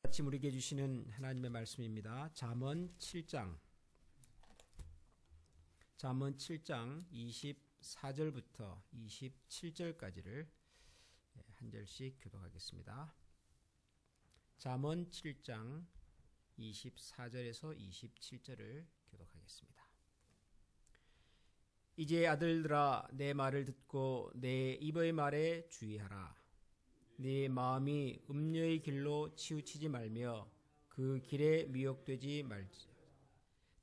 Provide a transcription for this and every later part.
아침 우리에게 주시는 하나님의 말씀입니다. 잠언 7장 24절부터 27절까지를 한 절씩 교독하겠습니다. 잠언 7장 24절에서 27절을 교독하겠습니다. 이제 아들들아, 내 말을 듣고 내 입의 말에 주의하라. 네 마음이 음녀의 길로 치우치지 말며 그 길에 미혹되지 말지.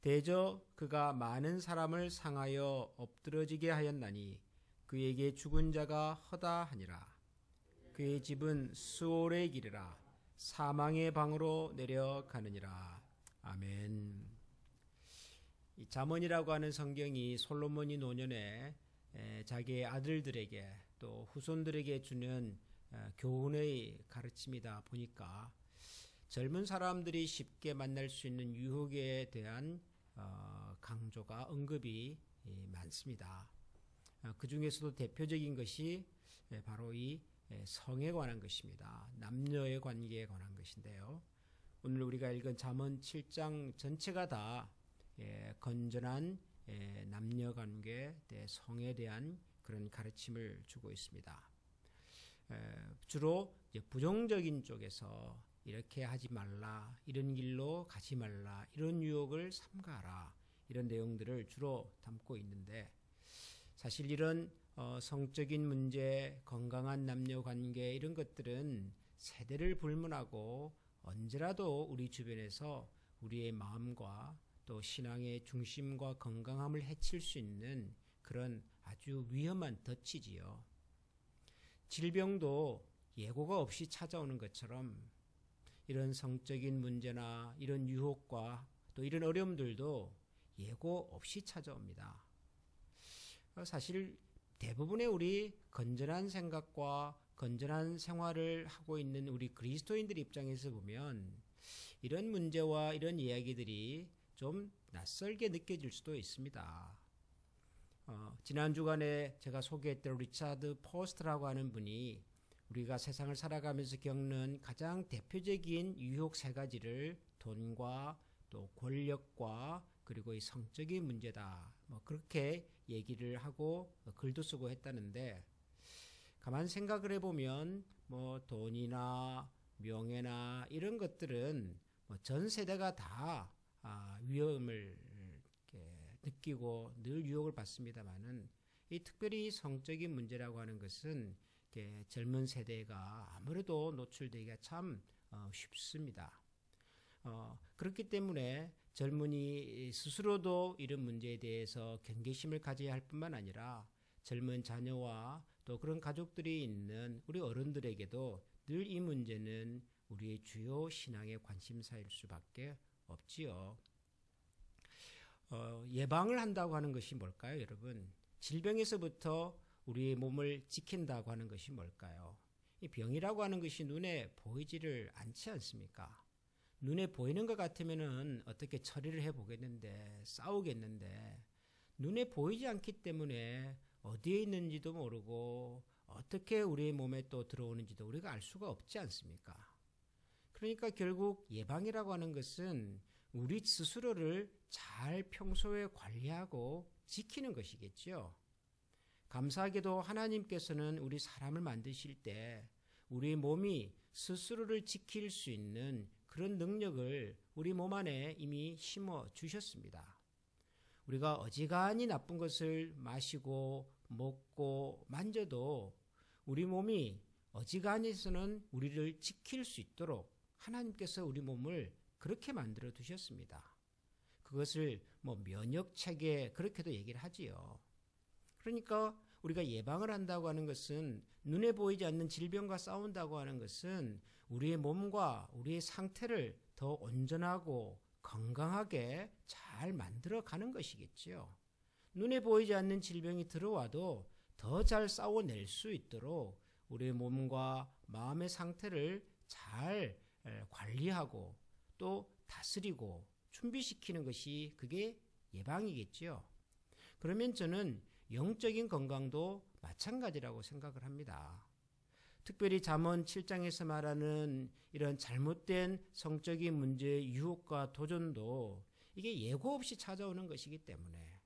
대저 그가 많은 사람을 상하여 엎드러지게 하였나니 그에게 죽은 자가 허다하니라. 그의 집은 스올의 길이라 사망의 방으로 내려가느니라. 아멘. 이 잠언이라고 하는 성경이 솔로몬이 노년에 자기의 아들들에게 또 후손들에게 주는 교훈의 가르침이다 보니까 젊은 사람들이 쉽게 만날 수 있는 유혹에 대한 강조가 언급이 많습니다. 그 중에서도 대표적인 것이 바로 이 성에 관한 것입니다. 남녀의 관계에 관한 것인데요. 오늘 우리가 읽은 잠언 7장 전체가 다 건전한 남녀 관계, 성에 대한 그런 가르침을 주고 있습니다. 주로 부정적인 쪽에서 이렇게 하지 말라, 이런 길로 가지 말라, 이런 유혹을 삼가라, 이런 내용들을 주로 담고 있는데, 사실 이런 성적인 문제, 건강한 남녀 관계 이런 것들은 세대를 불문하고 언제라도 우리 주변에서 우리의 마음과 또 신앙의 중심과 건강함을 해칠 수 있는 그런 아주 위험한 덫이지요. 질병도 예고가 없이 찾아오는 것처럼 이런 성적인 문제나 이런 유혹과 또 이런 어려움들도 예고 없이 찾아옵니다. 사실 대부분의 우리 건전한 생각과 건전한 생활을 하고 있는 우리 그리스도인들 입장에서 보면 이런 문제와 이런 이야기들이 좀 낯설게 느껴질 수도 있습니다. 지난 주간에 제가 소개했던 리차드 포스트라고 하는 분이 우리가 세상을 살아가면서 겪는 가장 대표적인 유혹 세 가지를 돈과 또 권력과 그리고 이 성적인 문제다, 그렇게 얘기를 하고 글도 쓰고 했다는데, 가만 생각을 해보면 돈이나 명예나 이런 것들은 전 세대가 다 위험을 느끼고 늘 유혹을 받습니다만은, 이 특별히 성적인 문제라고 하는 것은 젊은 세대가 아무래도 노출되기가 참 쉽습니다. 그렇기 때문에 젊은이 스스로도 이런 문제에 대해서 경계심을 가져야 할 뿐만 아니라 젊은 자녀와 또 그런 가족들이 있는 우리 어른들에게도 늘 이 문제는 우리의 주요 신앙의 관심사일 수밖에 없지요. 예방을 한다고 하는 것이 뭘까요, 여러분? 질병에서부터 우리의 몸을 지킨다고 하는 것이 뭘까요? 이 병이라고 하는 것이 눈에 보이지를 않지 않습니까? 눈에 보이는 것 같으면은 어떻게 처리를 해보겠는데, 싸우겠는데, 눈에 보이지 않기 때문에 어디에 있는지도 모르고 어떻게 우리의 몸에 또 들어오는지도 우리가 알 수가 없지 않습니까? 그러니까 결국 예방이라고 하는 것은 우리 스스로를 잘 평소에 관리하고 지키는 것이겠죠. 감사하게도 하나님께서는 우리 사람을 만드실 때 우리 몸이 스스로를 지킬 수 있는 그런 능력을 우리 몸 안에 이미 심어 주셨습니다. 우리가 어지간히 나쁜 것을 마시고 먹고 만져도 우리 몸이 어지간해서는 우리를 지킬 수 있도록 하나님께서 우리 몸을 그렇게 만들어 두셨습니다. 그것을 면역체계 그렇게도 얘기를 하지요. 그러니까 우리가 예방을 한다고 하는 것은, 눈에 보이지 않는 질병과 싸운다고 하는 것은 우리의 몸과 우리의 상태를 더 온전하고 건강하게 잘 만들어가는 것이겠지요. 눈에 보이지 않는 질병이 들어와도 더 잘 싸워낼 수 있도록 우리의 몸과 마음의 상태를 잘 관리하고 또 다스리고 준비시키는 것이 그게 예방이겠지요. 그러면 저는 영적인 건강도 마찬가지라고 생각을 합니다. 특별히 잠언 7장에서 말하는 이런 잘못된 성적인 문제의 유혹과 도전도 이게 예고 없이 찾아오는 것이기 때문에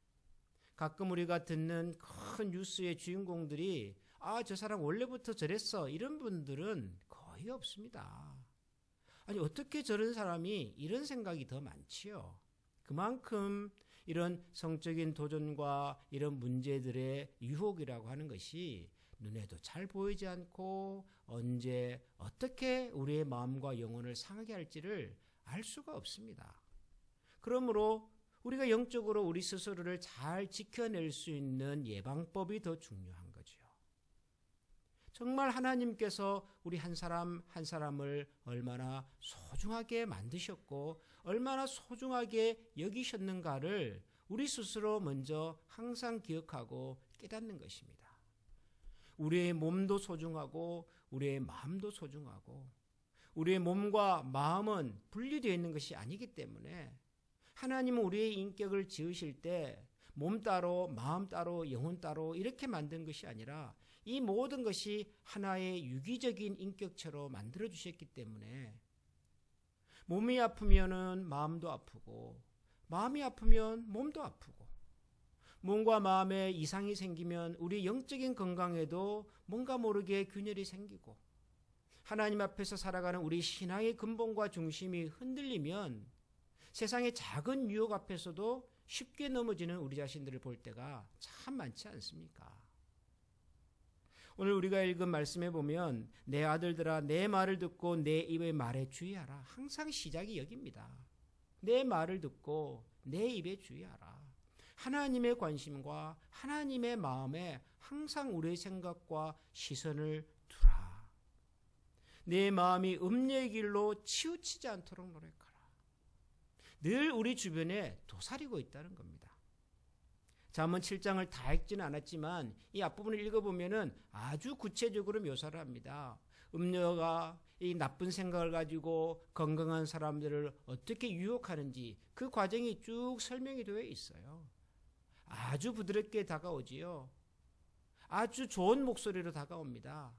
가끔 우리가 듣는 큰 뉴스의 주인공들이 저 사람 원래부터 저랬어 이런 분들은 거의 없습니다. 아니 어떻게 저런 사람이 이런 생각이 더 많지요. 그만큼 이런 성적인 도전과 이런 문제들의 유혹이라고 하는 것이 눈에도 잘 보이지 않고 언제 어떻게 우리의 마음과 영혼을 상하게 할지를 알 수가 없습니다. 그러므로 우리가 영적으로 우리 스스로를 잘 지켜낼 수 있는 예방법이 더 중요한 거죠. 정말 하나님께서 우리 한 사람 한 사람을 얼마나 소중하게 만드셨고 얼마나 소중하게 여기셨는가를 우리 스스로 먼저 항상 기억하고 깨닫는 것입니다. 우리의 몸도 소중하고 우리의 마음도 소중하고 우리의 몸과 마음은 분리되어 있는 것이 아니기 때문에 하나님은 우리의 인격을 지으실 때 몸 따로 마음 따로 영혼 따로 이렇게 만든 것이 아니라 이 모든 것이 하나의 유기적인 인격체로 만들어 주셨기 때문에 몸이 아프면은 마음도 아프고 마음이 아프면 몸도 아프고 몸과 마음에 이상이 생기면 우리 영적인 건강에도 뭔가 모르게 균열이 생기고 하나님 앞에서 살아가는 우리 신앙의 근본과 중심이 흔들리면 세상의 작은 유혹 앞에서도 쉽게 넘어지는 우리 자신들을 볼 때가 참 많지 않습니까? 오늘 우리가 읽은 말씀에 보면 내 아들들아 내 말을 듣고 내 입의 말에 주의하라. 항상 시작이 여기입니다. 내 말을 듣고 내 입에 주의하라. 하나님의 관심과 하나님의 마음에 항상 우리의 생각과 시선을 두라. 내 마음이 음녀의 길로 치우치지 않도록 노력하라. 늘 우리 주변에 도사리고 있다는 겁니다. 잠언 7장을 다 읽지는 않았지만 이 앞부분을 읽어보면 아주 구체적으로 묘사를 합니다. 음녀가 이 나쁜 생각을 가지고 건강한 사람들을 어떻게 유혹하는지 그 과정이 쭉 설명이 되어 있어요. 아주 부드럽게 다가오지요. 아주 좋은 목소리로 다가옵니다.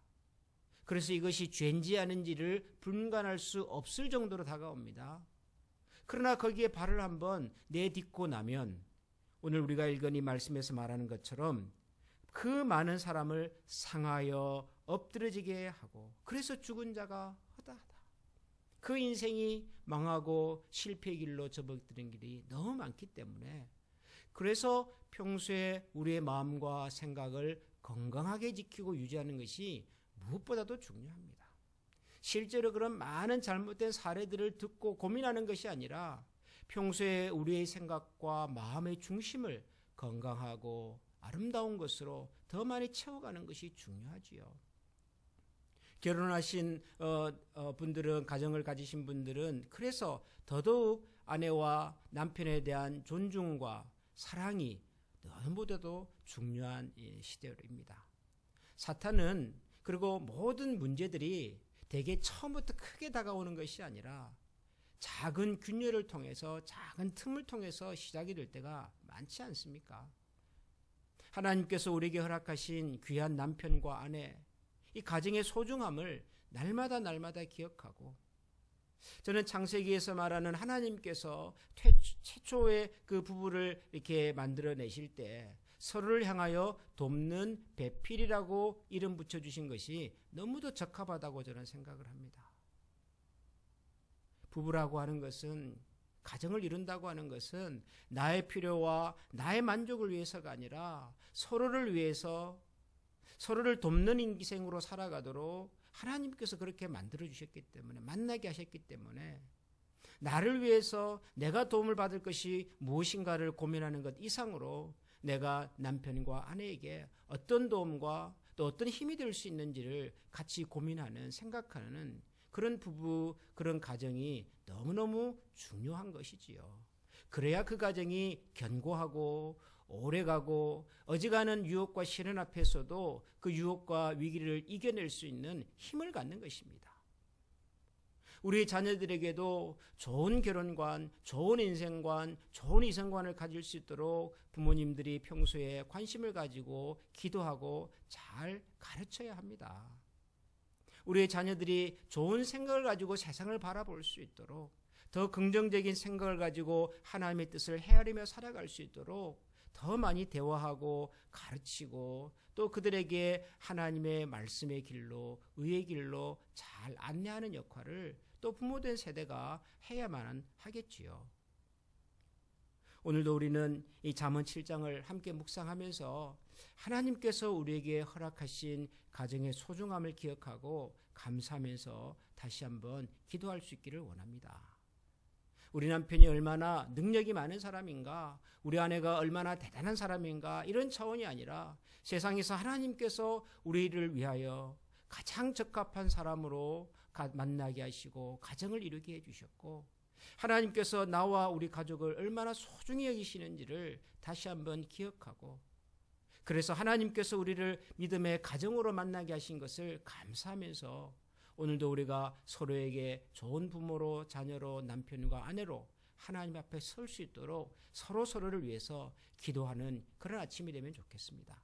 그래서 이것이 죄인지 아닌지를 분간할 수 없을 정도로 다가옵니다. 그러나 거기에 발을 한번 내딛고 나면 오늘 우리가 읽은 이 말씀에서 말하는 것처럼 그 많은 사람을 상하여 엎드러지게 하고 그래서 죽은 자가 허다하다. 그 인생이 망하고 실패의 길로 접어드는 길이 너무 많기 때문에 그래서 평소에 우리의 마음과 생각을 건강하게 지키고 유지하는 것이 무엇보다도 중요합니다. 실제로 그런 많은 잘못된 사례들을 듣고 고민하는 것이 아니라 평소에 우리의 생각과 마음의 중심을 건강하고 아름다운 것으로 더 많이 채워가는 것이 중요하지요. 결혼하신 분들은 가정을 가지신 분들은 그래서 더더욱 아내와 남편에 대한 존중과 사랑이 너무나도 중요한 시대입니다. 사탄은 그리고 모든 문제들이 대개 처음부터 크게 다가오는 것이 아니라 작은 균열을 통해서 작은 틈을 통해서 시작이 될 때가 많지 않습니까? 하나님께서 우리에게 허락하신 귀한 남편과 아내 이 가정의 소중함을 날마다 기억하고 저는 창세기에서 말하는 하나님께서 최초의 그 부부를 이렇게 만들어내실 때 서로를 향하여 돕는 배필이라고 이름 붙여주신 것이 너무도 적합하다고 저는 생각을 합니다. 부부라고 하는 것은 가정을 이룬다고 하는 것은 나의 필요와 나의 만족을 위해서가 아니라 서로를 위해서 서로를 돕는 인생으로 살아가도록 하나님께서 그렇게 만들어주셨기 때문에 만나게 하셨기 때문에 나를 위해서 내가 도움을 받을 것이 무엇인가를 고민하는 것 이상으로 내가 남편과 아내에게 어떤 도움과 또 어떤 힘이 될 수 있는지를 같이 고민하는 생각하는 그런 부부 그런 가정이 너무너무 중요한 것이지요. 그래야 그 가정이 견고하고 오래가고 어지간한 유혹과 시련 앞에서도 그 유혹과 위기를 이겨낼 수 있는 힘을 갖는 것입니다. 우리 자녀들에게도 좋은 결혼관, 좋은 인생관, 좋은 이성관을 가질 수 있도록 부모님들이 평소에 관심을 가지고 기도하고 잘 가르쳐야 합니다. 우리의 자녀들이 좋은 생각을 가지고 세상을 바라볼 수 있도록, 더 긍정적인 생각을 가지고 하나님의 뜻을 헤아리며 살아갈 수 있도록 더 많이 대화하고 가르치고, 또 그들에게 하나님의 말씀의 길로, 의의 길로 잘 안내하는 역할을 또 부모된 세대가 해야만 하겠지요. 오늘도 우리는 이 잠언 7장을 함께 묵상하면서 하나님께서 우리에게 허락하신 가정의 소중함을 기억하고 감사하면서 다시 한번 기도할 수 있기를 원합니다. 우리 남편이 얼마나 능력이 많은 사람인가, 우리 아내가 얼마나 대단한 사람인가, 이런 차원이 아니라 세상에서 하나님께서 우리를 위하여 가장 적합한 사람으로 만나게 하시고 가정을 이루게 해주셨고, 하나님께서 나와 우리 가족을 얼마나 소중히 여기시는지를 다시 한번 기억하고, 그래서 하나님께서 우리를 믿음의 가정으로 만나게 하신 것을 감사하면서 오늘도 우리가 서로에게 좋은 부모로, 자녀로, 남편과 아내로 하나님 앞에 설 수 있도록 서로 서로를 위해서 기도하는 그런 아침이 되면 좋겠습니다.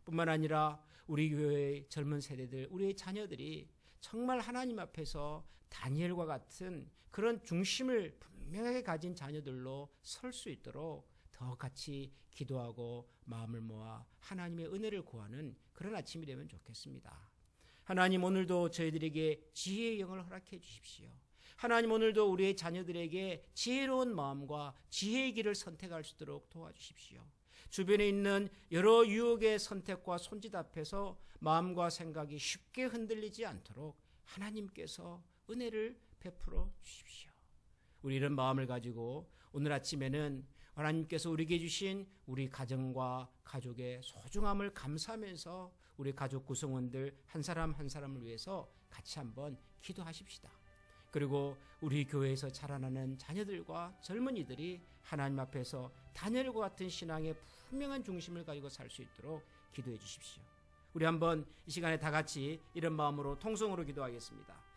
뿐만 아니라 우리 교회의 젊은 세대들, 우리의 자녀들이 정말 하나님 앞에서 다니엘과 같은 그런 중심을 분명하게 가진 자녀들로 설 수 있도록 더 같이 기도하고 마음을 모아 하나님의 은혜를 구하는 그런 아침이 되면 좋겠습니다. 하나님, 오늘도 저희들에게 지혜의 영을 허락해 주십시오. 하나님, 오늘도 우리의 자녀들에게 지혜로운 마음과 지혜의 길을 선택할 수 있도록 도와주십시오. 주변에 있는 여러 유혹의 선택과 손짓 앞에서 마음과 생각이 쉽게 흔들리지 않도록 하나님께서 은혜를 베풀어 주십시오. 우리 이런 마음을 가지고 오늘 아침에는 하나님께서 우리에게 주신 우리 가정과 가족의 소중함을 감사하면서 우리 가족 구성원들 한 사람 한 사람을 위해서 같이 한번 기도하십시다. 그리고 우리 교회에서 자라나는 자녀들과 젊은이들이 하나님 앞에서 다니엘과 같은 신앙의 분명한 중심을 가지고 살 수 있도록 기도해 주십시오. 우리 한번 이 시간에 다 같이 이런 마음으로 통성으로 기도하겠습니다.